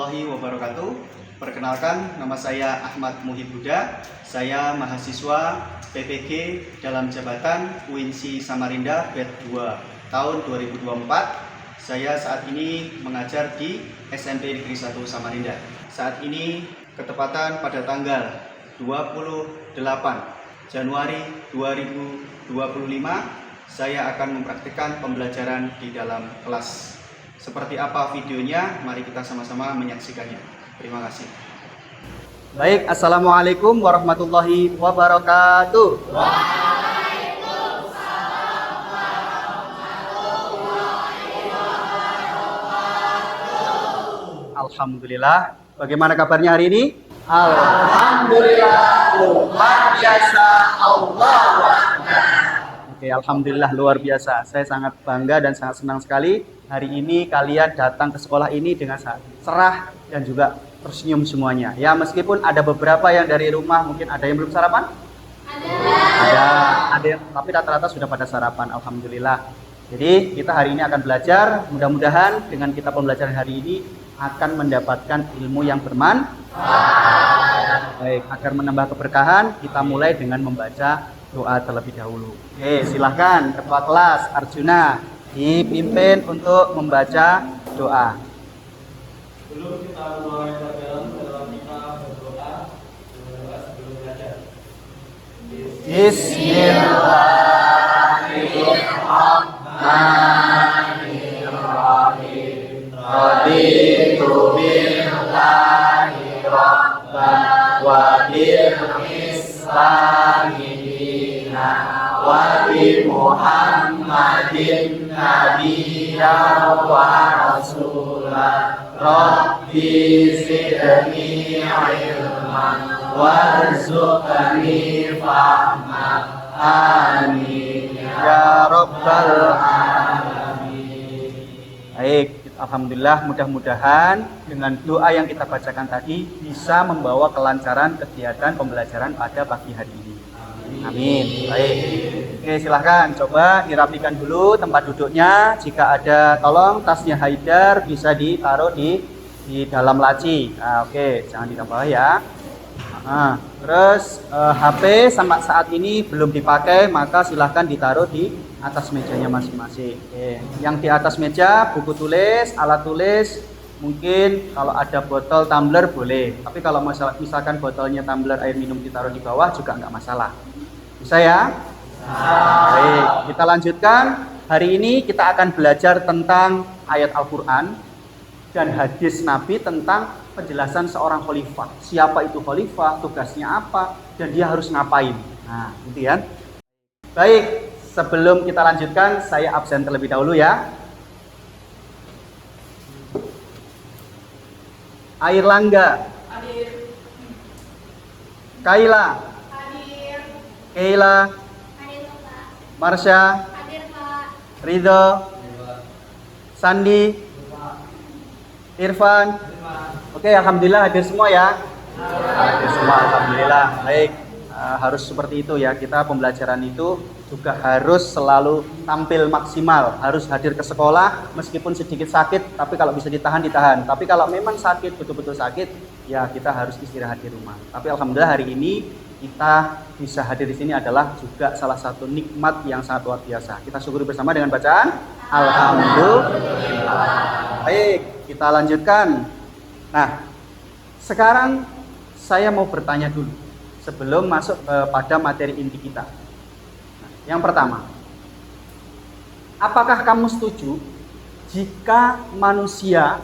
warahmatullahi wabarakatuh. Perkenalkan, nama saya Ahmad Muhib Huda. Saya mahasiswa PPG dalam jabatan UINSI Samarinda Batch 2 tahun 2024. Saya saat ini mengajar di SMP Negeri 1 Samarinda. Saat ini ketepatan pada tanggal 28 Januari 2025 saya akan mempraktikkan pembelajaran di dalam kelas. Seperti apa videonya? Mari kita sama-sama menyaksikannya. Terima kasih. Baik, assalamualaikum warahmatullahi wabarakatuh. Waalaikumsalam warahmatullahi wabarakatuh. Alhamdulillah. Bagaimana kabarnya hari ini? Alhamdulillah, luar biasa. Allahu Akbar. Oke, alhamdulillah luar biasa. Saya sangat bangga dan sangat senang sekali hari ini kalian datang ke sekolah ini dengan sangat cerah dan juga tersenyum semuanya. Ya, meskipun ada beberapa yang dari rumah mungkin ada yang belum sarapan? Ada yang, tapi rata-rata sudah pada sarapan. Alhamdulillah. Jadi kita hari ini akan belajar. Mudah-mudahan dengan kita pembelajaran hari ini akan mendapatkan ilmu yang bermanfaat. Baik, agar menambah keberkahan, kita mulai dengan membaca doa terlebih dahulu. Oke, silahkan ketua kelas Arjuna dipimpin untuk membaca doa. Sebelum kita mulai pelajaran, kita berdoa sebelum belajar. Bismillahirrahmanirrahim. Raditu billahi rabban wa bil islami dinan wa bi Muhammadin nabiyyan wa rasulan. Rabbi zidni ilman warzuqni fahman. Amin ya rabbal alamin. Baik, alhamdulillah, mudah-mudahan dengan doa yang kita bacakan tadi bisa membawa kelancaran kegiatan pembelajaran pada pagi hari ini. Amin. Baik. Oke, silahkan coba dirapikan dulu tempat duduknya. Jika ada, tolong tasnya Haidar bisa ditaruh di dalam laci. Nah, oke, jangan di bawah ya. Terus HP sampai saat ini belum dipakai, maka silahkan ditaruh di atas mejanya masing-masing. Oke. Yang di atas meja buku tulis, alat tulis, mungkin kalau ada botol tumbler boleh. Tapi kalau misalkan botolnya tumbler air minum ditaruh di bawah juga nggak masalah. Bisa ya? Baik, kita lanjutkan. Hari ini kita akan belajar tentang ayat Al-Quran dan hadis Nabi tentang penjelasan seorang khalifah. Siapa itu khalifah, tugasnya apa, dan dia harus ngapain. Nah, gitu ya. Baik, sebelum kita lanjutkan, saya absen terlebih dahulu ya. Air Langga. Hadir. Kaila. Hadir. Keila. Hadir, Pak. Marsha. Hadir, Pak. Ridho. Sandi. Irfan. Oke, alhamdulillah hadir semua ya. Hadir semua, alhamdulillah. Baik, harus seperti itu ya. Kita pembelajaran itu juga harus selalu tampil maksimal. Harus hadir ke sekolah meskipun sedikit sakit, tapi kalau bisa ditahan, ditahan. Tapi kalau memang sakit, betul-betul sakit, ya kita harus istirahat di rumah. Tapi alhamdulillah hari ini kita bisa hadir di sini adalah juga salah satu nikmat yang sangat luar biasa. Kita syukuri bersama dengan bacaan Alhamdulillah. Baik, kita lanjutkan. Nah, sekarang saya mau bertanya dulu sebelum masuk pada materi inti kita. Nah, yang pertama, apakah kamu setuju jika manusia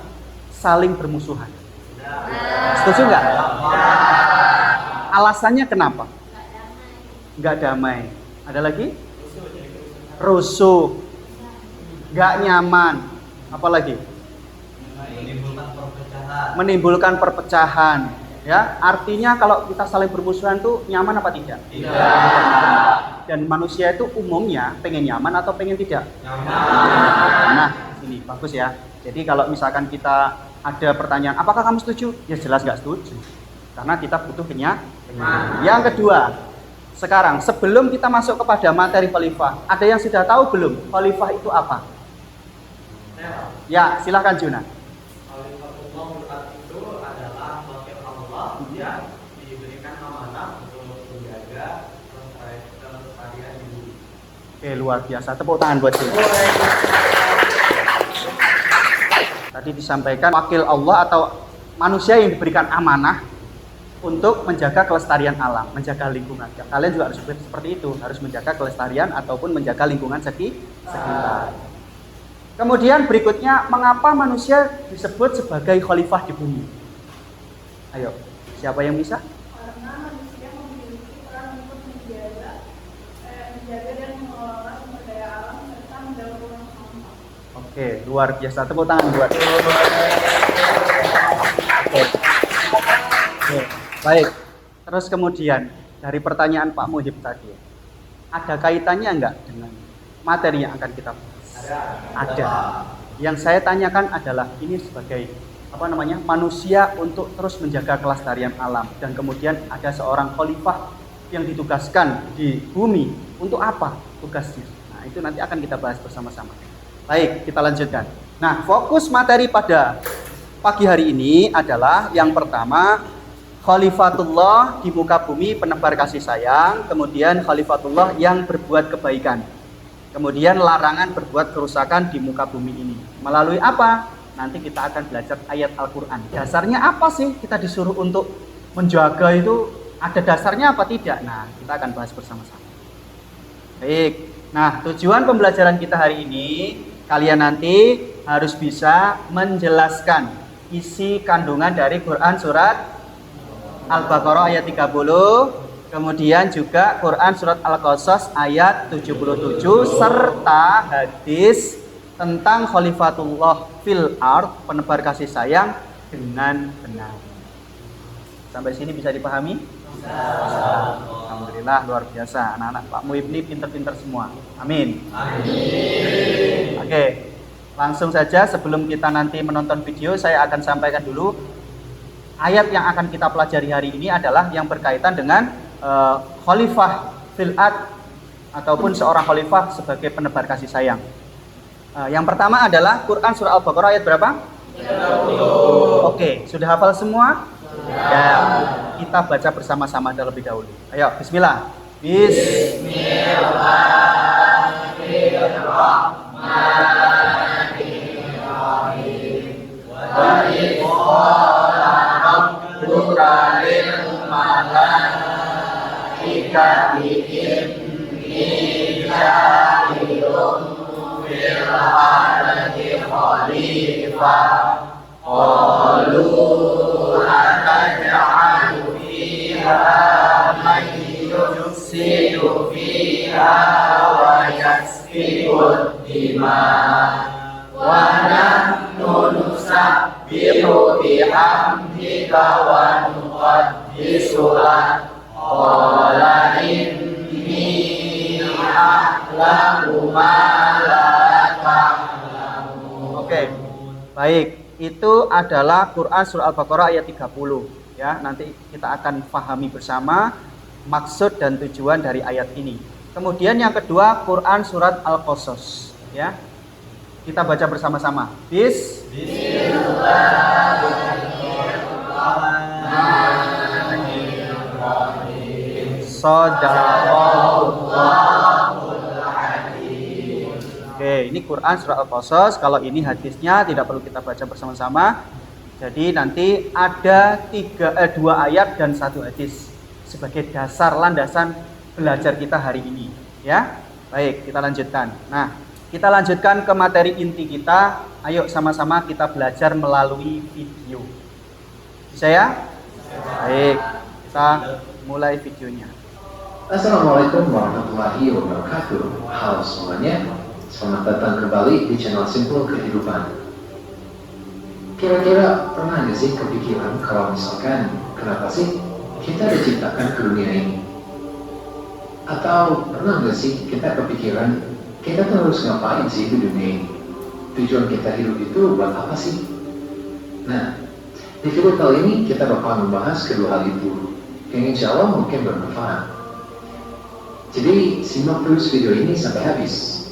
saling bermusuhan? Setuju nggak? Alasannya kenapa? Nggak damai. Ada lagi? Rusuh. Nggak nyaman. Apa lagi? Menimbulkan perpecahan. Ya, artinya kalau kita saling bermusuhan tuh nyaman apa tidak? Tidak. Dan manusia itu umumnya pengen nyaman atau pengen tidak? Nyaman. Nah, ini bagus ya. Jadi kalau misalkan kita ada pertanyaan, apakah kamu setuju? Ya jelas nggak setuju. Karena kita butuh kenyaman. Yang kedua, sekarang sebelum kita masuk kepada materi khalifah, ada yang sudah tahu belum khalifah itu apa? Ya, silakan Juna. Khalifatullah itu luar biasa. Tepuk tangan buat dia. Tadi disampaikan wakil Allah atau manusia yang diberikan amanah untuk menjaga kelestarian alam, menjaga lingkungan. Ya, kalian juga harus seperti itu, harus menjaga kelestarian ataupun menjaga lingkungan sekitar. Kemudian berikutnya, mengapa manusia disebut sebagai khalifah di bumi? Ayo, siapa yang bisa? Karena manusia memiliki peran untuk menjaga dan mengelola sumber daya alam serta mendaur ulang sampah. Oke, luar biasa. Tepuk tangan buat. Oke, baik. Terus kemudian dari pertanyaan Pak Muhib tadi, ada kaitannya enggak dengan materi yang akan kita bahas? Ada. Yang saya tanyakan adalah ini sebagai manusia untuk terus menjaga kelestarian alam, dan kemudian ada seorang khalifah yang ditugaskan di bumi untuk apa tugasnya? Nah, itu nanti akan kita bahas bersama-sama. Baik, kita lanjutkan. Nah, fokus materi pada pagi hari ini adalah yang pertama, khalifatullah di muka bumi, penebar kasih sayang. Kemudian khalifatullah yang berbuat kebaikan. Kemudian larangan berbuat kerusakan di muka bumi ini. Melalui apa? Nanti kita akan belajar ayat Al-Quran. Dasarnya apa sih kita disuruh untuk menjaga itu? Ada dasarnya apa tidak? Nah, kita akan bahas bersama-sama. Baik. Nah, tujuan pembelajaran kita hari ini, kalian nanti harus bisa menjelaskan isi kandungan dari Quran surat Al-Baqarah ayat 30, kemudian juga Quran surat Al-Qasas ayat 77, serta hadis tentang khalifatullah fil ard, penebar kasih sayang dengan benar. Sampai sini bisa dipahami? Alhamdulillah, luar biasa. Anak-anak Pak Muhib ini pinter-pinter semua. Amin. Amin. Oke, langsung saja sebelum kita nanti menonton video, saya akan sampaikan dulu ayat yang akan kita pelajari hari ini adalah yang berkaitan dengan khalifah fil ard ataupun seorang khalifah sebagai penebar kasih sayang. Yang pertama adalah Quran surah Al-Baqarah ayat berapa? 30. Oke, sudah hafal semua? Ya, kita baca bersama-sama terlebih dahulu. Ayo, bismillah. Bismillahirrahmanirrahim. Wa idh qala rabbuka lil malaikati inni ja'ilun fil ardi khalifah. Qalu ataj'alu fiha man yufsidu fiha wa yasfiku dima wa nahnu nusabbihu bihamdika wa nuqaddisu lak. Qala inni a'lamu ma la ta'lamun. Oke, baik. Itu adalah Quran surah Al-Baqarah ayat 30 ya. Nanti kita akan pahami bersama maksud dan tujuan dari ayat ini. Kemudian yang kedua Quran surat Al-Qasas ya. Kita baca bersama-sama. Bismillahirrahmanirrahim. Shadaqallahul adzim. Oke, ini Quran surah Al-Qasas. Kalau ini hadisnya tidak perlu kita baca bersama-sama. Jadi nanti ada 2 ayat dan 1 hadis sebagai dasar landasan belajar kita hari ini ya. Baik, kita lanjutkan. Nah, kita lanjutkan ke materi inti kita. Ayo sama-sama kita belajar melalui video. Bisa ya? Baik, kita mulai videonya. Assalamualaikum warahmatullahi wabarakatuh. Halo semuanya, selamat datang kembali di channel Simpul Kehidupan. Kira-kira pernah nggak sih kepikiran kalau misalkan kenapa sih kita diciptakan ke dunia ini? Atau pernah nggak sih kita kepikiran kita tuh harus ngapain sih di dunia ini? Tujuan kita hidup itu buat apa sih? Nah, di video kali ini kita bakal membahas kedua hal itu yang insya Allah mungkin bermanfaat. Jadi simak terus video ini sampai habis.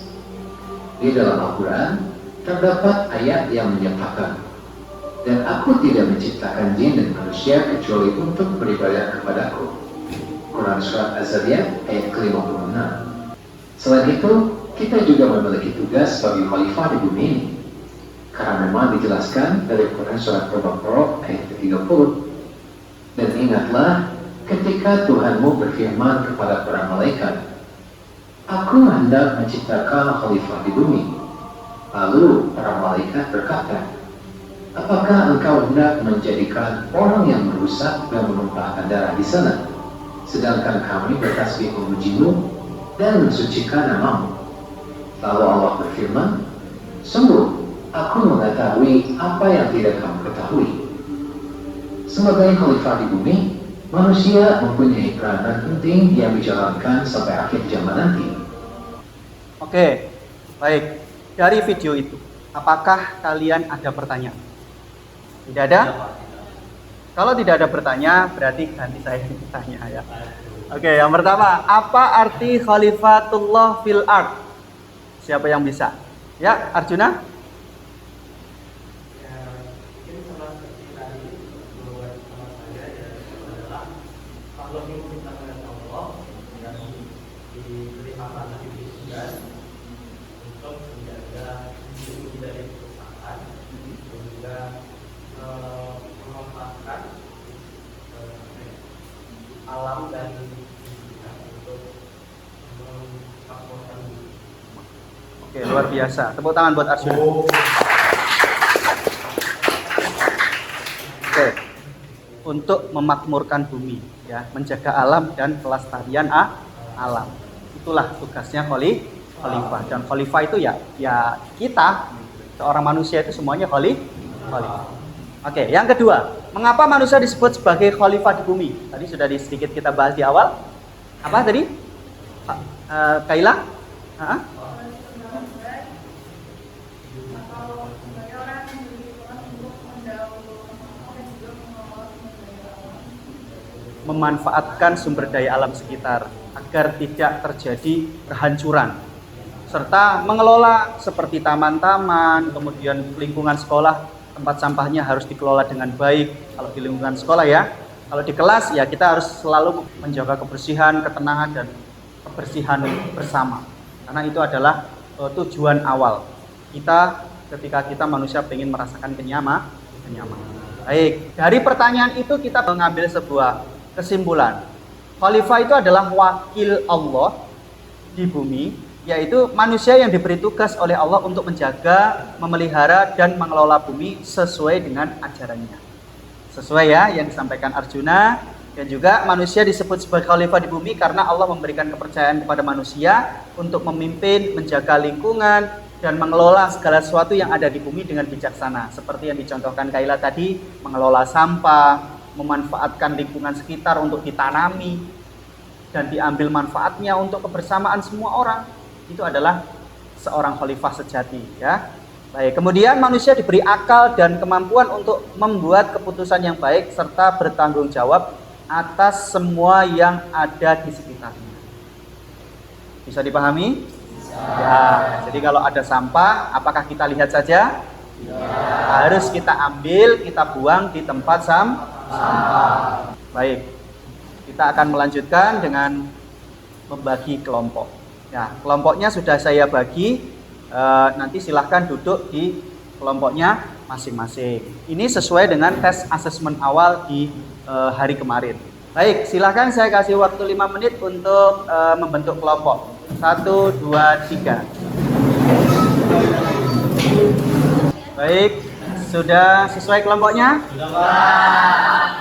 Di dalam Al-Quran terdapat ayat yang menyatakan, dan aku tidak menciptakan jin dan manusia kecuali untuk beribadah kepadaku. Quran surat Az-Zariyat ayat ke-56. Selain itu, kita juga memiliki tugas sebagai khalifah di bumi ini. Karena memang dijelaskan dari Quran surat Al-Baqarah ayat 30. Dan ingatlah ketika Tuhanmu berfirman kepada para malaikat, Aku hendak menciptakan khalifah di bumi. Lalu para malaikat berkata, Apakah engkau hendak menjadikan orang yang merusak dan menumpahkan darah di sana, sedangkan kami bertasbih memujimu dan mensucikan namamu? Lalu Allah berfirman, Sungguh, aku mengetahui apa yang tidak kamu ketahui. Sebagai khalifah di bumi, manusia mempunyai peranan penting yang dijalankan sampai akhir zaman nanti. Oke, baik. Dari video itu, apakah kalian ada pertanyaan? Tidak ada? Kalau tidak ada pertanyaan, berarti ganti saya yang bertanya ya. Oke, yang pertama, apa arti khalifatullah fil ard? Siapa yang bisa? Ya, Arjuna? Ya, mungkin sama seperti tadi buat sama saya ya adalah makhluk yang diciptakan oleh Allah yang diberi amanah diberi tugas untuk menjaga diri dari kerusakan dan juga memanfaatkan alam dan untuk memakmurkan diri. Oke, luar biasa. Tepuk tangan buat Arjuna. Oke. Untuk memakmurkan bumi, ya, menjaga alam dan kelestarian alam. Itulah tugasnya khalifah. Dan khalifah itu ya kita, seorang manusia itu semuanya khalifah. Oke, yang kedua, mengapa manusia disebut sebagai khalifah di bumi? Tadi sudah sedikit kita bahas di awal. Apa tadi? Kaila? Memanfaatkan sumber daya alam sekitar agar tidak terjadi kehancuran, serta mengelola seperti taman-taman, kemudian lingkungan sekolah, tempat sampahnya harus dikelola dengan baik. Kalau di lingkungan sekolah ya, kalau di kelas ya kita harus selalu menjaga kebersihan, ketenangan dan kebersihan bersama, karena itu adalah tujuan awal kita ketika kita manusia ingin merasakan kenyamanan. Baik, dari pertanyaan itu kita mengambil sebuah kesimpulan. Khalifah itu adalah wakil Allah di bumi, yaitu manusia yang diberi tugas oleh Allah untuk menjaga, memelihara, dan mengelola bumi sesuai dengan ajarannya. Sesuai ya yang disampaikan Arjuna. Dan juga manusia disebut sebagai khalifah di bumi karena Allah memberikan kepercayaan kepada manusia untuk memimpin, menjaga lingkungan, dan mengelola segala sesuatu yang ada di bumi dengan bijaksana. Seperti yang dicontohkan Kaila tadi, mengelola sampah, memanfaatkan lingkungan sekitar untuk ditanami dan diambil manfaatnya untuk kebersamaan semua orang. Itu adalah seorang khalifah sejati ya. Baik, kemudian manusia diberi akal dan kemampuan untuk membuat keputusan yang baik serta bertanggung jawab atas semua yang ada di sekitarnya. Bisa dipahami? Ya, jadi kalau ada sampah, apakah kita lihat saja? Harus kita ambil, kita buang di tempat sampah. Baik, kita akan melanjutkan dengan membagi kelompok. Ya, kelompoknya sudah saya bagi. Nanti silahkan duduk di kelompoknya masing-masing. Ini sesuai dengan tes asesmen awal di hari kemarin. Baik, silahkan saya kasih waktu 5 menit untuk membentuk kelompok. 1, 2, 3. Baik, sudah sesuai kelompoknya?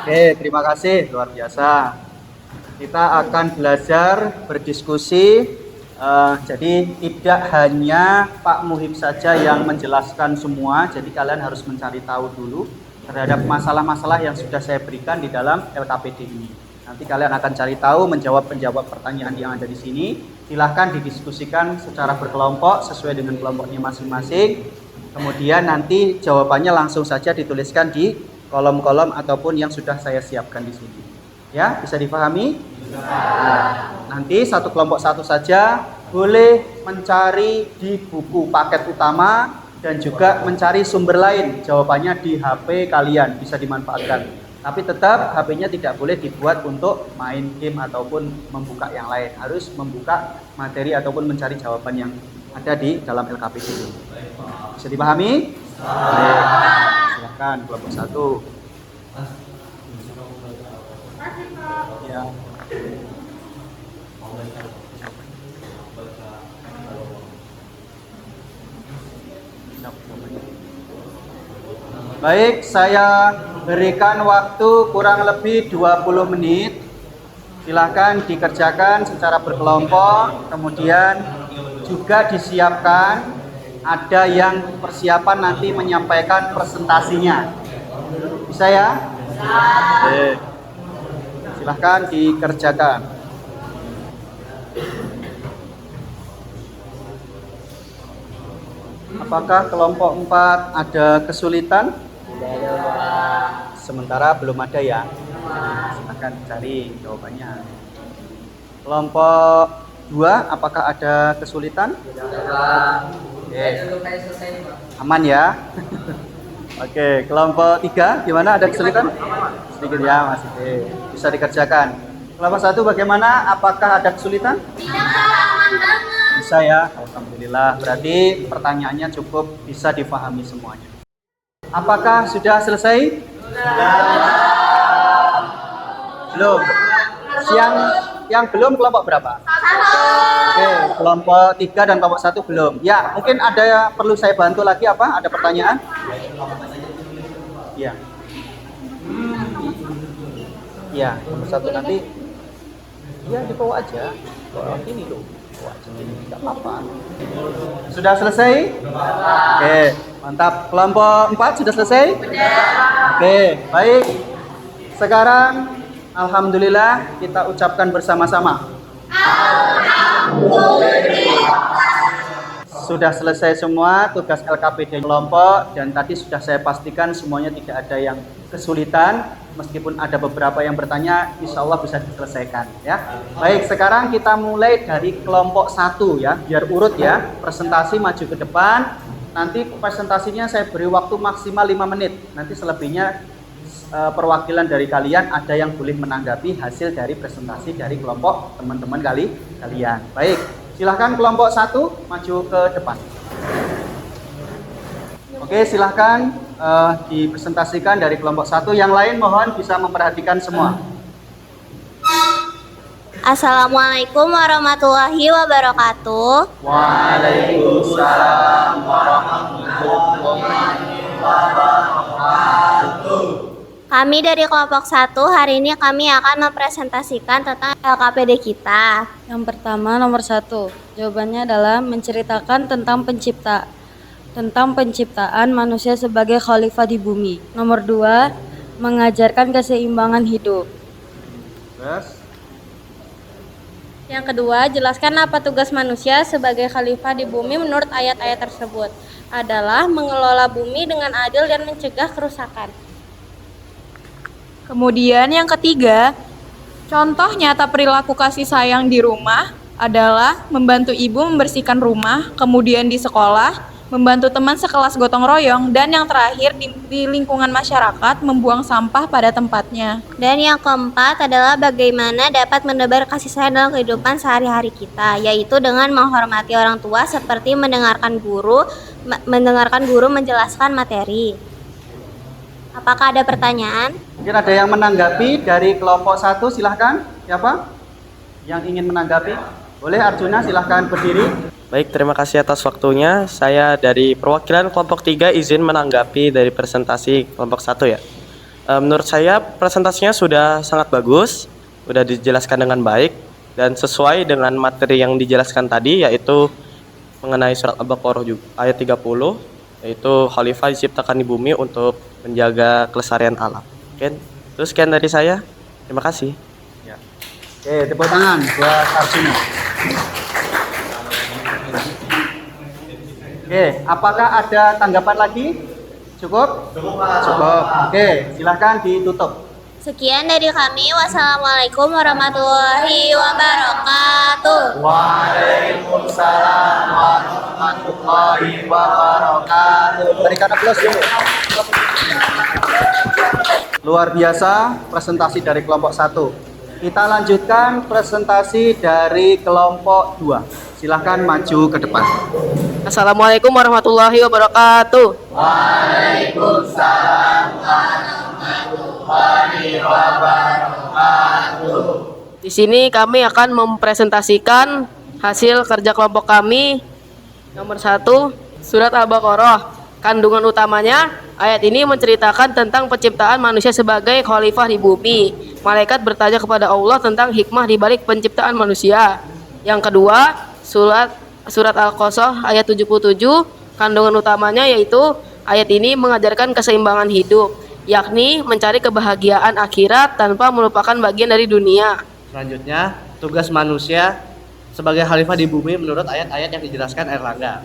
Oke, terima kasih, luar biasa. Kita akan belajar berdiskusi. Jadi tidak hanya Pak Muhib saja yang menjelaskan semua. Jadi kalian harus mencari tahu dulu terhadap masalah-masalah yang sudah saya berikan di dalam LKPD ini. Nanti kalian akan cari tahu, menjawab pertanyaan yang ada di sini. Silahkan didiskusikan secara berkelompok sesuai dengan kelompoknya masing-masing. Kemudian nanti jawabannya langsung saja dituliskan di kolom-kolom ataupun yang sudah saya siapkan di sini. Ya, bisa dipahami? Nah, nanti satu kelompok satu saja boleh mencari di buku paket utama dan juga mencari sumber lain. Jawabannya di HP kalian bisa dimanfaatkan. Tapi tetap HP-nya tidak boleh dibuat untuk main game ataupun membuka yang lain. Harus membuka materi ataupun mencari jawaban yang ada di dalam LKPD. Bisa dipahami? Baik. Silakan kelompok 1. Ya. Baik, saya berikan waktu kurang lebih 20 menit. Silahkan dikerjakan secara berkelompok, kemudian juga disiapkan ada yang persiapan nanti menyampaikan presentasinya. Bisa ya? Oke. Silahkan dikerjakan. Apakah kelompok 4 ada kesulitan? Sementara belum ada ya. Silahkan cari jawabannya. Kelompok 2 apakah ada kesulitan? Oke. Aman ya. Oke, kelompok 3 gimana, ada kesulitan? Sedikit ya, masih bisa dikerjakan. Kelompok 1 bagaimana? Apakah ada kesulitan? Bisa ya, alhamdulillah. Berarti pertanyaannya cukup bisa difahami semuanya. Apakah sudah selesai? Belum. Yang belum kelompok berapa? Oke, kelompok 3 dan kelompok 1 belum. Ya, mungkin ada yang perlu saya bantu lagi apa? Ada pertanyaan? Ya. Ya, nomor 1 nanti. Ya, dibawa aja. Bawa ini loh. Bawa aja ini, enggak apa-apa. Sudah selesai? Oke, mantap. Kelompok 4 sudah selesai? Oke, baik. Sekarang alhamdulillah kita ucapkan bersama-sama. Sudah selesai semua tugas LKPD kelompok dan tadi sudah saya pastikan semuanya tidak ada yang kesulitan, meskipun ada beberapa yang bertanya, insya Allah bisa diselesaikan ya. Baik, sekarang kita mulai dari kelompok 1 ya, biar urut ya. Presentasi maju ke depan. Nanti presentasinya saya beri waktu maksimal 5 menit. Nanti selebihnya perwakilan dari kalian ada yang boleh menanggapi hasil dari presentasi dari kelompok teman-teman kalian. Baik, silahkan kelompok 1 maju ke depan. Oke, silahkan dipresentasikan dari kelompok 1. Yang lain mohon bisa memperhatikan semua. Assalamualaikum warahmatullahi wabarakatuh. Waalaikumsalam warahmatullahi wabarakatuh. Kami dari kelompok 1 hari ini kami akan mempresentasikan tentang LKPD kita. Yang pertama, nomor 1. Jawabannya adalah menceritakan tentang penciptaan manusia sebagai khalifah di bumi. Nomor 2, mengajarkan keseimbangan hidup. Terus? Yang kedua, jelaskan apa tugas manusia sebagai khalifah di bumi menurut ayat-ayat tersebut. Adalah mengelola bumi dengan adil dan mencegah kerusakan. Kemudian yang ketiga, contoh nyata perilaku kasih sayang di rumah adalah membantu ibu membersihkan rumah, kemudian di sekolah, membantu teman sekelas gotong royong, dan yang terakhir di lingkungan masyarakat membuang sampah pada tempatnya. Dan yang keempat adalah bagaimana dapat menebar kasih sayang dalam kehidupan sehari-hari kita, yaitu dengan menghormati orang tua seperti mendengarkan guru menjelaskan materi. Apakah ada pertanyaan? Mungkin ada yang menanggapi dari kelompok 1, silahkan. Siapa yang ingin menanggapi? Boleh, Arjuna, silahkan berdiri. Baik, terima kasih atas waktunya. Saya dari perwakilan kelompok 3 izin menanggapi dari presentasi kelompok 1 ya. Menurut saya presentasinya sudah sangat bagus, sudah dijelaskan dengan baik dan sesuai dengan materi yang dijelaskan tadi, yaitu mengenai surat Al-Baqarah ayat 30, yaitu khalifah diciptakan di bumi untuk menjaga kelestarian alam. Oke, terus sekian dari saya. Terima kasih. Ya. Oke, tepuk tangan buat Arjuna. Oke, apakah ada tanggapan lagi? Cukup? Cukup. Oke, silahkan ditutup. Sekian dari kami. Wassalamualaikum warahmatullahi wabarakatuh. Waalaikumsalam warahmatullahi wabarakatuh. Berikan aplaus dulu. Luar biasa presentasi dari kelompok 1. Kita lanjutkan presentasi dari kelompok 2. Silahkan maju ke depan. Assalamualaikum warahmatullahi wabarakatuh. Waalaikumsalam warahmatullahi wabarakatuh. Di sini kami akan mempresentasikan hasil kerja kelompok kami. Nomor 1, surat Al-Baqarah. Kandungan utamanya, ayat ini menceritakan tentang penciptaan manusia sebagai khalifah di bumi. Malaikat bertanya kepada Allah tentang hikmah di balik penciptaan manusia. Yang kedua, surat Al-Qasas ayat 77. Kandungan utamanya yaitu ayat ini mengajarkan keseimbangan hidup, yakni mencari kebahagiaan akhirat tanpa melupakan bagian dari dunia. Selanjutnya, tugas manusia sebagai khalifah di bumi menurut ayat-ayat yang dijelaskan Erlangga.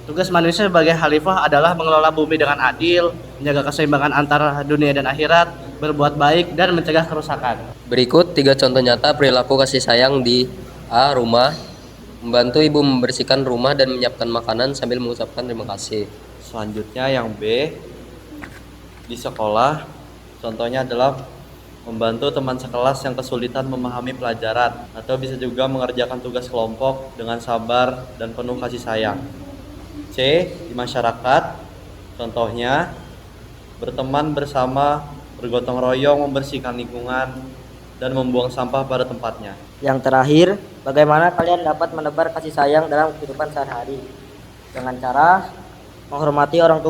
Tugas manusia sebagai khalifah adalah mengelola bumi dengan adil, menjaga keseimbangan antara dunia dan akhirat, berbuat baik, dan mencegah kerusakan. Berikut 3 contoh nyata perilaku kasih sayang di A. Rumah. Membantu ibu membersihkan rumah dan menyiapkan makanan sambil mengucapkan terima kasih. Selanjutnya yang B, di sekolah. Contohnya adalah membantu teman sekelas yang kesulitan memahami pelajaran, atau bisa juga mengerjakan tugas kelompok dengan sabar dan penuh kasih sayang. C. Di masyarakat. Contohnya berteman bersama, bergotong royong membersihkan lingkungan dan membuang sampah pada tempatnya. Yang terakhir, bagaimana kalian dapat menebar kasih sayang dalam kehidupan sehari-hari? Dengan cara menghormati orang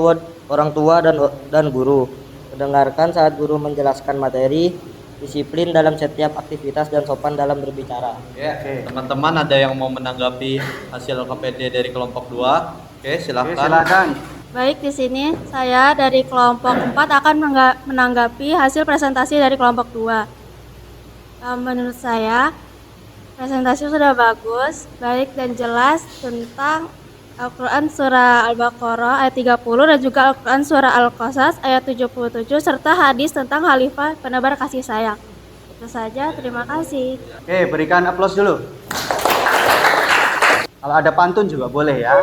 tua dan guru, mendengarkan saat guru menjelaskan materi, disiplin dalam setiap aktivitas, dan sopan dalam berbicara. Oke, teman-teman ada yang mau menanggapi hasil KPD dari kelompok 2? Oke, silakan. Silakan. Baik, di sini saya dari kelompok 4 akan menanggapi hasil presentasi dari kelompok 2. Menurut saya, presentasi sudah bagus, baik dan jelas tentang Al-Quran Surah Al-Baqarah ayat 30 dan juga Al-Quran Surah Al-Qasas ayat 77 serta hadis tentang khalifah penebar kasih sayang. Itu saja, terima kasih. Oke, berikan aplaus dulu. Kalau ada pantun juga boleh ya.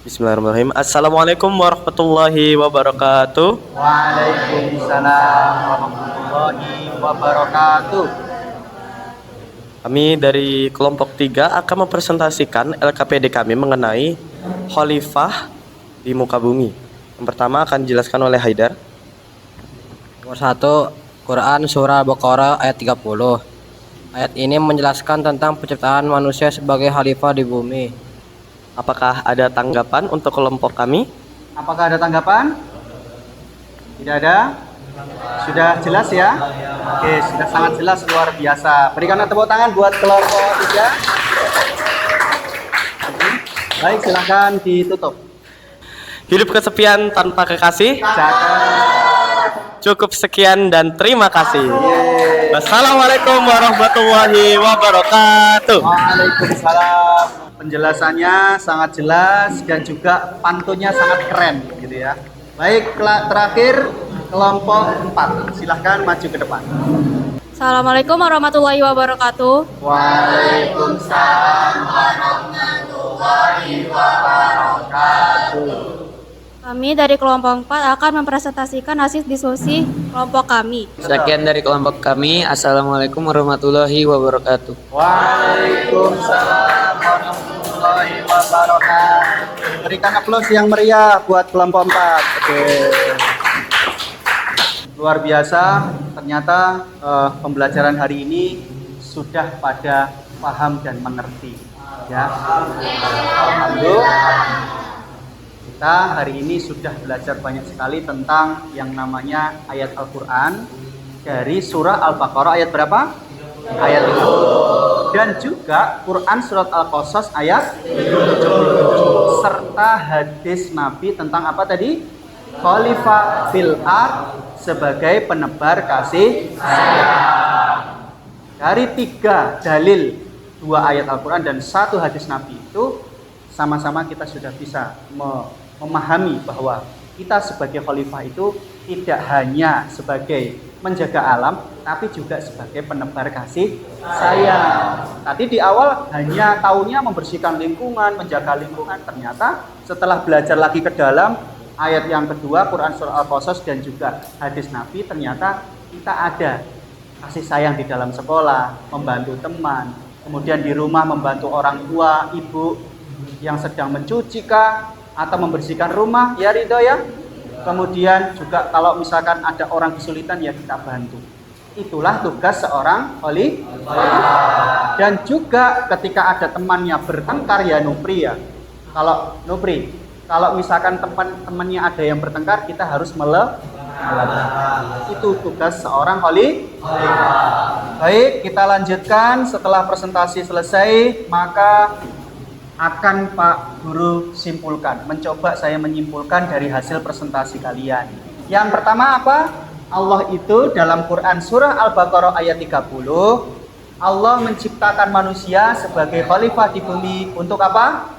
Bismillahirrahmanirrahim. Assalamualaikum warahmatullahi wabarakatuh. Waalaikumsalam warahmatullahi wabarakatuh. Kami dari kelompok 3 akan mempresentasikan LKPD kami mengenai khalifah di muka bumi. Yang pertama akan dijelaskan oleh Haidar. Nomor 1, Quran Surah Al-Baqarah ayat 30. Ayat ini menjelaskan tentang penciptaan manusia sebagai khalifah di bumi. Apakah ada tanggapan untuk kelompok kami? Apakah ada tanggapan? Tidak ada? Sudah jelas ya? Oke, sudah sangat jelas, luar biasa. Berikan tepuk tangan buat kelompok 3. Baik, silakan ditutup. Hidup kesepian tanpa kekasih. Cukup sekian dan terima kasih. Wassalamualaikum warahmatullahi wabarakatuh. Waalaikumsalam. Penjelasannya sangat jelas dan juga pantunnya sangat keren gitu ya. Baik, terakhir kelompok 4. Silahkan maju ke depan. Assalamualaikum warahmatullahi wabarakatuh. Waalaikumsalam warahmatullahi wabarakatuh. Kami dari kelompok 4 akan mempresentasikan hasil diskusi kelompok kami. Sekian dari kelompok kami. Assalamualaikum warahmatullahi wabarakatuh. Waalaikumsalam warahmatullahi wabarakatuh. Berikan aplaus yang meriah buat kelompok 4. Oke. Luar biasa, ternyata pembelajaran hari ini sudah pada paham dan mengerti. Ya. Alhamdulillah. Kita hari ini sudah belajar banyak sekali tentang yang namanya ayat Al-Quran dari surah Al-Baqarah ayat berapa? Ayat 30. Dan juga Quran surat Al-Qasas ayat 77 serta hadis Nabi tentang apa tadi? Khalifah fil ard sebagai penebar kasih sayang. Dari 3 dalil, 2 ayat Al-Quran dan 1 hadis Nabi itu sama-sama kita sudah bisa memahami bahwa kita sebagai khalifah itu tidak hanya sebagai menjaga alam, tapi juga sebagai penebar kasih sayang. Tadi di awal hanya taunya membersihkan lingkungan, menjaga lingkungan. Ternyata setelah belajar lagi ke dalam, ayat yang kedua Quran surah Al-Qasas dan juga hadis Nabi, ternyata kita ada kasih sayang di dalam sekolah, membantu teman, kemudian di rumah membantu orang tua, ibu yang sedang mencuci kah atau membersihkan rumah, ya Ridho ya. Kemudian juga kalau misalkan ada orang kesulitan ya kita bantu. Itulah tugas seorang khalifah. Dan juga ketika ada temannya bertengkar ya Nupri ya. Kalau Nupri, kalau misalkan teman-temannya ada yang bertengkar, kita harus itu tugas seorang khalifah. Baik, kita lanjutkan. Setelah presentasi selesai, maka akan Pak Guru simpulkan. Mencoba saya menyimpulkan dari hasil presentasi kalian. Yang pertama apa? Allah itu dalam Quran surah Al-Baqarah ayat 30, Allah menciptakan manusia sebagai khalifah di bumi untuk apa?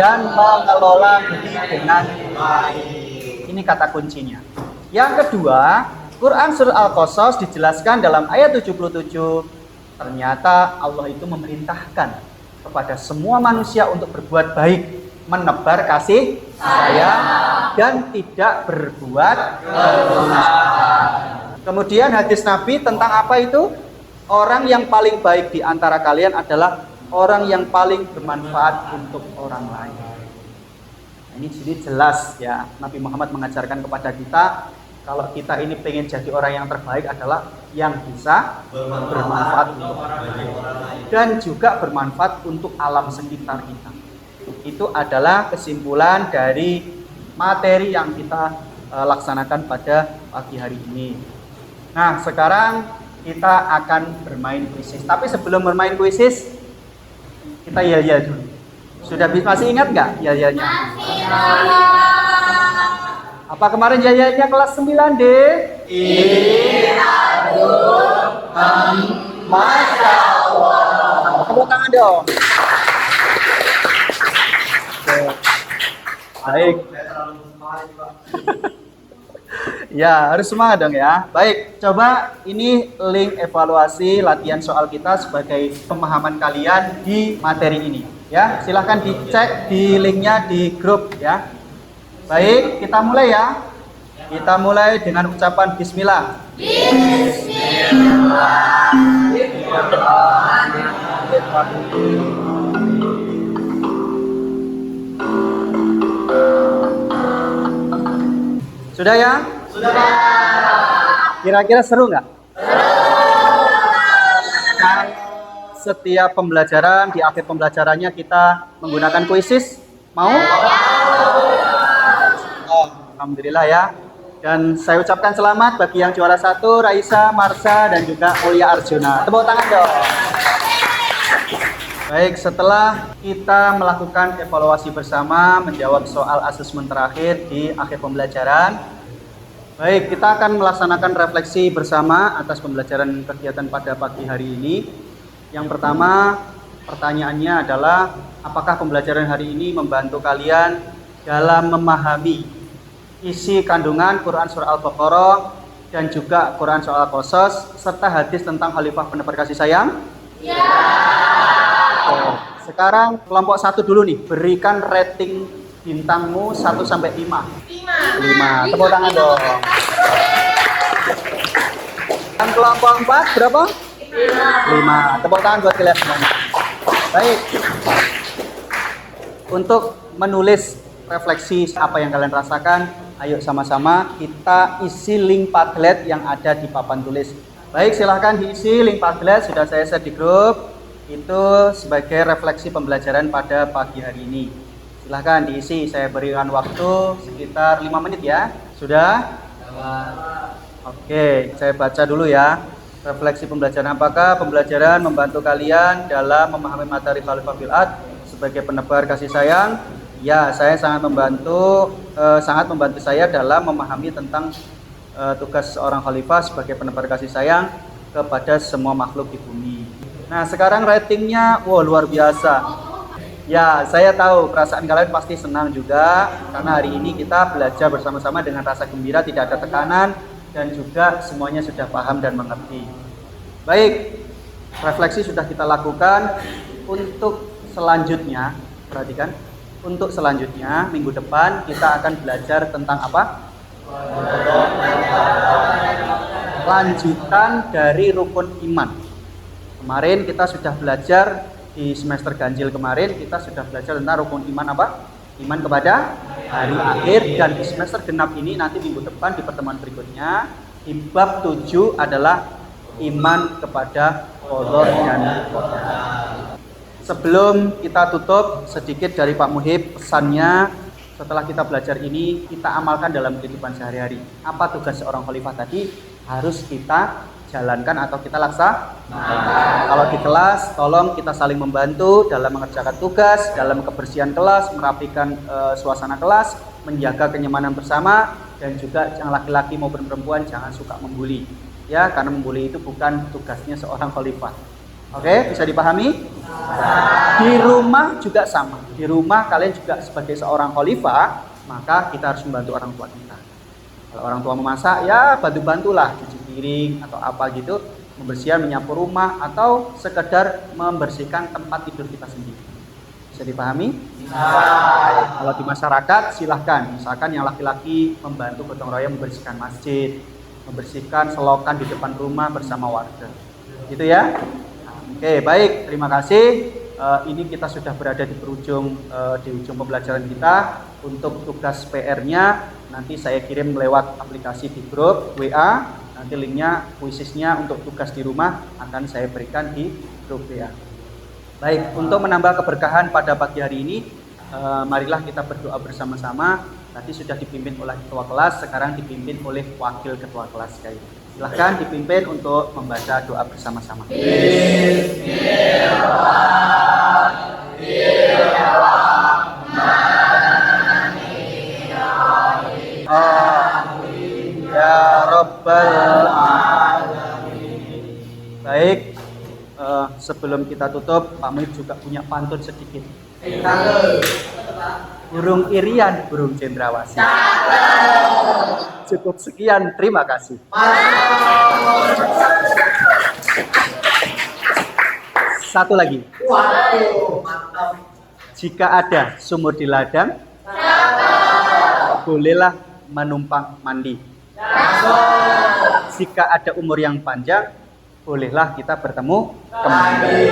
Dan mengelola bumi dengan baik. Ini kata kuncinya. Yang kedua, Quran surah Al-Qasas dijelaskan dalam ayat 77, ternyata Allah itu memerintahkan kepada semua manusia untuk berbuat baik, menebar kasih sayang, dan tidak berbuat kerusakan. Kemudian hadis Nabi tentang apa itu? Orang yang paling baik di antara kalian adalah orang yang paling bermanfaat untuk orang lain. Ini jadi jelas ya, Nabi Muhammad mengajarkan kepada kita, kalau kita ini pengen jadi orang yang terbaik adalah yang bisa bermanfaat untuk orang lain dan juga bermanfaat untuk alam sekitar kita. Itu adalah kesimpulan dari materi yang kita laksanakan pada pagi hari ini. Nah, sekarang kita akan bermain kuisis. Tapi sebelum bermain kuisis, kita ya dulu. Sudah masih ingat nggak ya-nya? Apa kemarin ya-nya kelas 9 D? Masya Allah. Tepuk tangan dong. Baik. Ya, harus semangat dong ya. Baik, coba ini link evaluasi latihan soal kita sebagai pemahaman kalian di materi ini. Ya, silahkan dicek di linknya di grup ya. Baik, kita mulai ya. Kita mulai dengan ucapan Bismillah. Sudah ya? Sudah. Kira-kira seru nggak? Setiap pembelajaran, di akhir pembelajarannya kita menggunakan kuisis. Mau? Alhamdulillah ya. Dan saya ucapkan selamat bagi yang juara 1, Raisa, Marsha, dan juga Mulia Arjuna. Tepuk tangan dong. Baik, setelah kita melakukan evaluasi bersama, menjawab soal asesmen terakhir di akhir pembelajaran, baik, kita akan melaksanakan refleksi bersama atas pembelajaran kegiatan pada pagi hari ini. Yang pertama, pertanyaannya adalah, apakah pembelajaran hari ini membantu kalian dalam memahami isi kandungan Quran surah Al-Baqarah dan juga Quran surah Al-Qasas serta hadis tentang khalifah penebar kasih sayang? Ya. Sekarang kelompok 1 dulu nih, berikan rating bintangmu 1 sampai 5. 5. Tepuk tangan dong. Dan kelompok 4 berapa? 5. Tepuk tangan buat kalian semuanya. Baik. Untuk menulis refleksi apa yang kalian rasakan, ayo sama-sama kita isi link Padlet yang ada di papan tulis. Baik, silahkan diisi link Padlet, sudah saya share di grup. Itu sebagai refleksi pembelajaran pada pagi hari ini. Silahkan diisi, saya berikan waktu sekitar 5 menit ya. Sudah? Oke, saya baca dulu ya. Refleksi pembelajaran, apakah pembelajaran membantu kalian dalam memahami materi Khalifah fil Ard sebagai penebar kasih sayang? Ya, saya sangat membantu saya dalam memahami tentang tugas seorang khalifah sebagai penebar kasih sayang kepada semua makhluk di bumi. Nah, sekarang ratingnya, wow, luar biasa. Ya, saya tahu perasaan kalian pasti senang juga karena hari ini kita belajar bersama-sama dengan rasa gembira, tidak ada tekanan, dan juga semuanya sudah paham dan mengerti. Baik, refleksi sudah kita lakukan. Untuk selanjutnya, perhatikan, Untuk selanjutnya, minggu depan kita akan belajar tentang apa? Lanjutan dari rukun iman. Kemarin kita sudah belajar di semester ganjil kemarin, kita sudah belajar tentang rukun iman apa? Iman kepada hari akhir. Dan di semester genap ini nanti minggu depan di pertemuan berikutnya, di bab 7 adalah iman kepada qadar dan qadar. Sebelum kita tutup, sedikit dari Pak Muhib pesannya. Setelah kita belajar ini, kita amalkan dalam kehidupan sehari-hari. Apa tugas seorang khalifah tadi? Harus kita jalankan atau kita laksanakan. Kalau di kelas, tolong kita saling membantu dalam mengerjakan tugas, dalam kebersihan kelas, merapikan suasana kelas, menjaga kenyamanan bersama, dan juga yang laki-laki maupun perempuan jangan suka membuli. Ya, karena membuli itu bukan tugasnya seorang khalifah. Oke, bisa dipahami? Di rumah juga sama. Di rumah kalian juga sebagai seorang khalifah, maka kita harus membantu orang tua kita. Kalau orang tua memasak, ya bantu-bantulah, cuci piring atau apa gitu, membersihkan, menyapu rumah, atau sekedar membersihkan tempat tidur kita sendiri. Bisa dipahami? Kalau di masyarakat, silahkan. Misalkan yang laki-laki membantu gotong royong membersihkan masjid, membersihkan selokan di depan rumah bersama warga. Gitu ya? Oke, baik, terima kasih. Ini kita sudah berada di ujung pembelajaran kita. Untuk tugas PR-nya nanti saya kirim lewat aplikasi di grup WA. Nanti linknya, kuisisnya untuk tugas di rumah akan saya berikan di grup WA. Baik, untuk menambah keberkahan pada pagi hari ini, marilah kita berdoa bersama-sama. Tadi sudah dipimpin oleh ketua kelas, sekarang dipimpin oleh wakil ketua kelas. Silahkan dipimpin untuk membaca doa bersama-sama. Amin ya Rabbal Alamin. Baik, sebelum kita tutup, Pak Muhib juga punya pantun sedikit. Burung irian, burung cendrawasih. Cukup sekian, terima kasih. Satu lagi. Jika ada sumur di ladang, bolehlah menumpang mandi. Jika ada umur yang panjang, bolehlah kita bertemu kembali.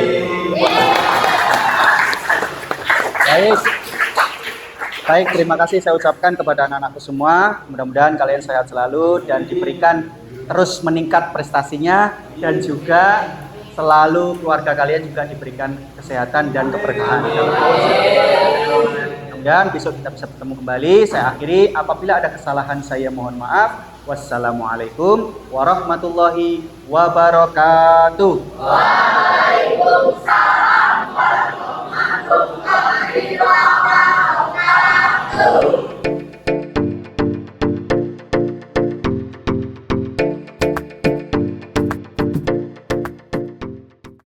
Baik, terima kasih saya ucapkan kepada anak-anakku semua. Mudah-mudahan kalian sehat selalu dan diberikan terus meningkat prestasinya, dan juga selalu keluarga kalian juga diberikan kesehatan dan keberkahan. Mudah-mudahan besok kita bisa bertemu kembali. Saya akhiri, apabila ada kesalahan saya mohon maaf. Wassalamualaikum warahmatullahi wabarakatuh. Waalaikumsalam.